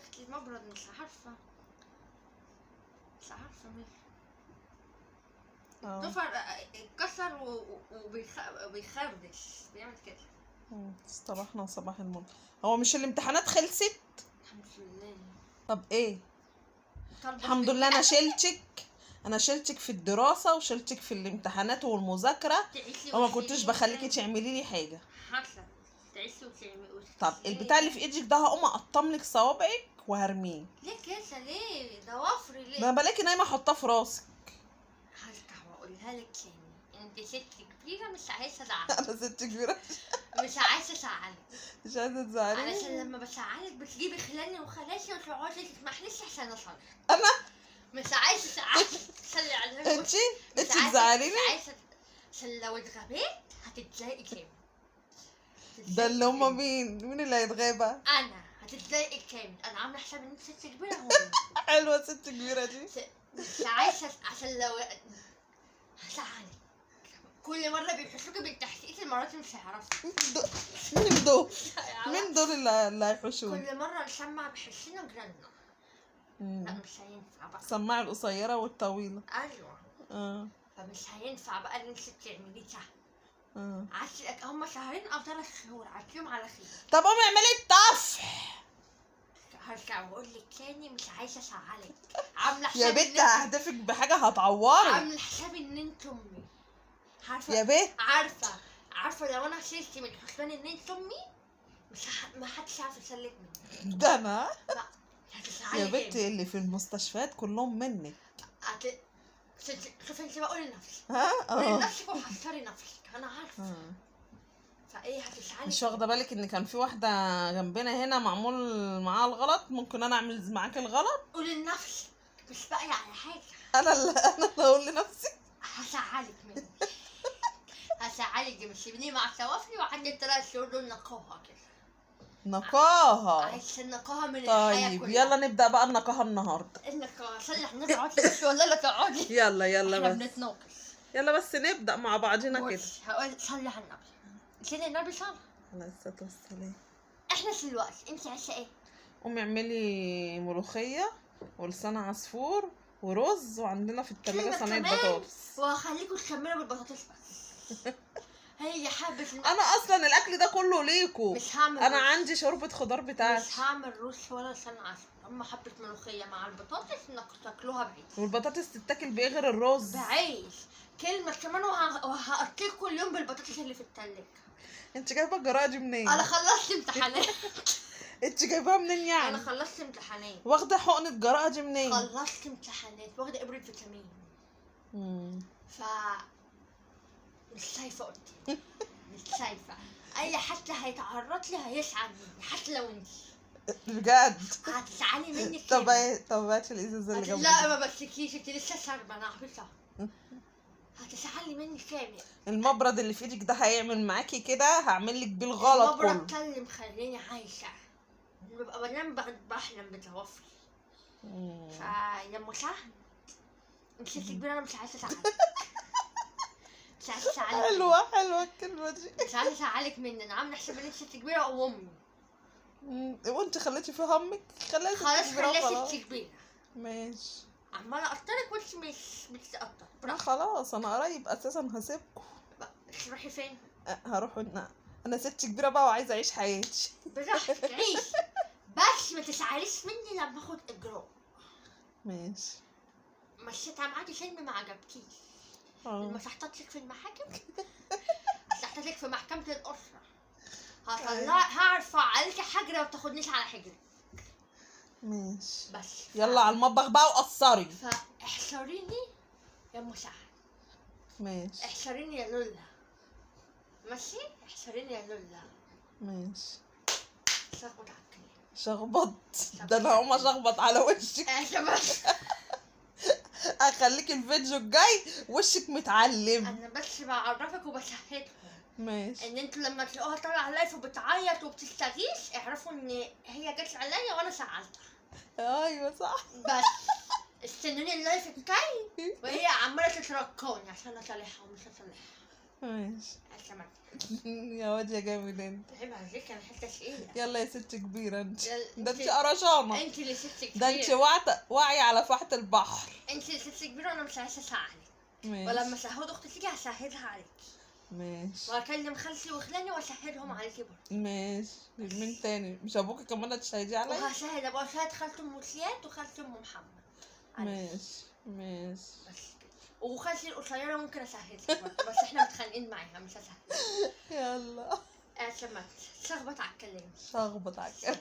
اختي المبرد مش عارفه مين الضفر اتكسر وبيخربش بيعمل كده. اصطبحنا صباح المنى. هو مش الامتحانات خلصت؟ الحمد لله. طب ايه؟ الحمد لله. انا شلتك في الدراسه وشلتك في الامتحانات والمذاكره وما كنتش بخليكي تعملي لي حاجه. حصل تعيشي وتعملي. طب البتاع اللي في ايدك ده هقوم اقطم لك صوابعك وهرميه. ليه كده؟ ليه ضوافري ليه؟ ده انا بلاقي نايمه احطها في راسك. هرجع واقولها لك تاني، انت ست كبيره مش عايزه ازعلك. انا ست كبيره مش عايزه ازعلك. مش عايزه تزعلي علشان لما بزعلك بتجيبي خلاني وخالاتي وتقعدي تسمحليش عشان اصلي. انا مش عايزه ازعلك. صلي على النبي. انت تزعليني؟ مش عايزه عشان لو اتغبيت هتتضايقي كامل. ده اللي هما مين اللي هيتغابى؟ انا هتتضايقي كامل. انا عامله حساب ان انت ست كبيره. هو حلوه ست كبيره دي. مش عايزه عشان لو هزعلك. كل مره بيحسوكي بالتحقيق، المرات مش هيعرفوا. مين دول؟ مين دول اللي هيحوشوني؟ كل مره نسمع بحسنا جيراننا. لا مش هينفع بقى. سماعي القصيره والطويله. ايوه. فمش هينفع بقى ان انت تعملي ده. عشان هم شهرين او 3 شهور عديهم على خير. طب قومي اعملي الطفح. هرجع واقول لك تاني مش عايزه ازعلك. عامله حساب يا بنت ههدفك بحاجه هتعوري. عامله حساب ان انت امي. عارفه يا بنت. عارفه لو انا شلتي من حسبان ان انت امي ما حدش عارف يسلك مني. ده انا. لا يا بنت اللي في المستشفيات كلهم منك. شوفي انت بقول لنفسي. قولي لنفسك وحصري نفسك. انا عارفه. فايه هتزعلي؟ مش واخده بالك ان كان في واحده جنبنا هنا معمول معاها الغلط؟ ممكن انا اعمل معاك الغلط؟ قولي لنفسك مش باقي على حاجه. انا اللي اقول لنفسي. هزعلك مني. هزعلك دي. مش ابني مع سوافلي وعندي 3 شهور دول نقاها كده. نقاها. عايز نقاها من الحياه طيب كلها. يلا نبدا بقى النقاها النهارده. النقاها صلح نقعد بس والله لا تقعدي. يلا احنا بس بنتناقش. يلا بس نبدا مع بعضنا كده. هقول صلي على النبي. سيدنا النبي صلى عليه الصلاه والسلام. احنا في الوقت انت عايشه ايه؟ قومي اعملي ملوخيه ولسان عصفور ورز، وعندنا في التلاجة صينيه بطاطس. وهخليكم تكملوا بالبطاطس بس. هي حابه انا اصلا الاكل ده كله ليكوا. مش هعمل انا رز. عندي شوربه خضار بتاعتي. مش هعمل رز ولا لسان عصفور. اما حبه ملوخيه مع البطاطس انكم تاكلوها بعيش. والبطاطس تتاكل بايه غير الرز؟ بعيش. كلمه كمان وهاكلكم كل يوم بالبطاطس اللي في التلاجة. انت جايبه الجراءه دي منين؟ انا خلصت امتحانات. انت جايباها منين يعني؟ انا خلصت امتحانات. واخده حقنه الجراءه دي منين؟ خلصت امتحانات واخده ابره فيتامين. ف مش شايفه اوضتي. مش شايفه. اي حد هيتعرض لي هيسعد مني حتى لو انت. بجد؟ هتزعلي مني طب كده. طب هاتي الازازه اللي جنبك. لا ما بشتكيش، انت لسه شاربه. انا عبيطه. هتزعلي مني كامل. المبرد اللي في ايدك ده هيعمل معاكي كده، هعمل لك بيه الغلط كله. المبرد ده اللي مخليني عايشه. ببقى بنام بحلم بضوافري. فيا ام سهل انت ست كبيره. انا مش عايزه ازعلك. مش عايزه ازعلك. حلوه الكلمه دي. مش عايزه ازعلك مني. انا عامله حساب ان انت ست كبيره وامي. وانت خليتي في همك. خلاص خليها ست كبيره. ماشي. عماله اقطرك وانت مش بتقطر. خلاص انا قريب اساسا هسيبكم. تروحي فين؟ هروح انا ست كبيره بقى وعايزه اعيش حياتي. براحتك عيش. بس ما تزعليش مني لما اخد اجراء. ماشي. مشيت معاكي فيلم ما عجبكيش. لما تحتاجك في المحاكم تحتاجك في محكمه الاسره. هرفع عليكي حجر وما تاخدنيش على حجرك. ماشي. بس يلا على المطبخ بقى وقصري. فاحشريني يا مساعد. ماشي. احشريني يا لولا. ماشي. احشريني يا لولا. ماشي. شخبط على الكلام. شخبط. ده انا هقوم اشخبط على وشك. بس اخليك الفيديو الجاي وشك متعلم. انا بس بعرفك وبشهدكم. ماشي. ان انتوا لما تلاقوها طالعه لايف وبتعيط وبتستغيث اعرفوا ان هي جت عليا وانا زعلتها. ايوه صح. بس استنوني اللايف الجاي وهي عماله تتركوني عشان اصالحها ومش هصالحها. ماشي. اعتمدت. يا واد يا جامد انت. عيب عليك، انا حتة تقيلة. يلا يا ست كبيرة انت. يلا، ده انت انت- قرشانة. انت اللي ست كبيرة. ده انت واعية على فحة البحر. انت اللي ست كبيرة وانا مش عايزة اساعدك. ماشي. ولما سهود اختي تيجي هسهلها عليك. ماشي. واكلم خالتي وخلاني واسهلهم عليكي برضه. ماشي. مين تاني؟ مش ابوكي كمان هتشهدي عليا؟ وهسهل ابقى اشهد خالته ام سياد وخالته ام محمد عليك. ماشي. ماشي. بس كده. وخالتي القصيرة ممكن اسهلها برضه، بس احنا متخانقين معاها مش هسهل. يلا. اعتمدت. شخبط على الكلام. شخبط على الكلام.